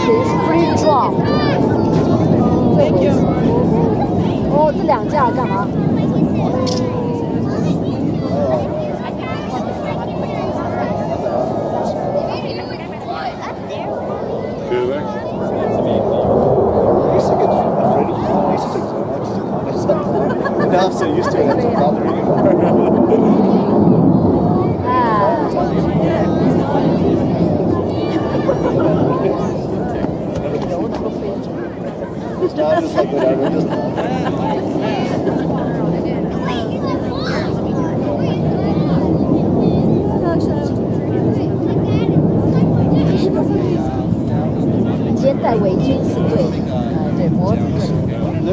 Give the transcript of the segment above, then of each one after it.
It's pretty strong. 哦，这两架干嘛？ Do they? I used to get afraid of them. I used to take Xanax to calm myself. And now I'm so used to it, it doesn't bother me anymore. Now I'm just like, whatever, it doesn't bother me. 肩带围巾是对的，对脖子对。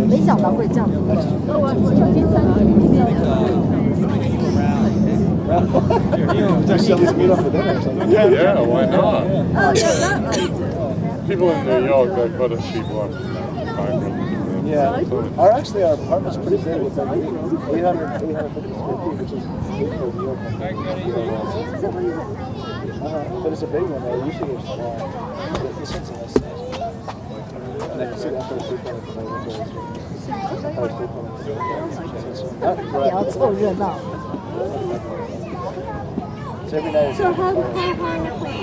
没想到会这样子。Just always meet up for dinner or something. Yeah, why not? Oh, yeah, that might do. People in New York, they put us people up. Yeah, our apartment's pretty big. It's like 850 square feet, which is big for New York. But it's a big one though. Usually it's small. This one's nice. And I can see that for the street corner. 也要凑热闹。 So every night. So how high are we?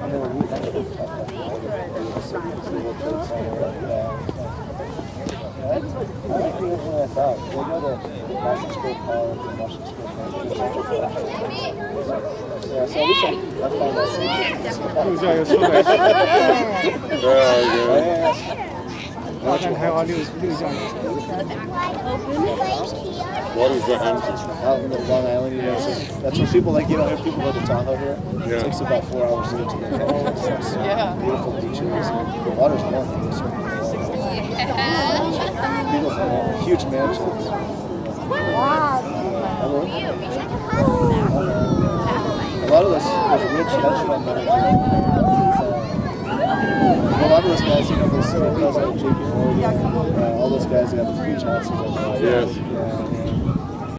And then we meet back at the I like the one I thought. We go to Boston School Park and Washington School Park. Yeah, so at least I find that What is the engine? Out in the Long Island, you know, so that's when people like, you know, if people go to Tahoe here, Yeah. it takes about 4 hours to get to the beautiful beaches. The water's warm. Beautiful, huge mansions. Wow. A lot of those rich hedge fund managers. A lot of those guys, you know, those guys like JP Morgan, all those guys that have the huge houses. Yes. Yeah.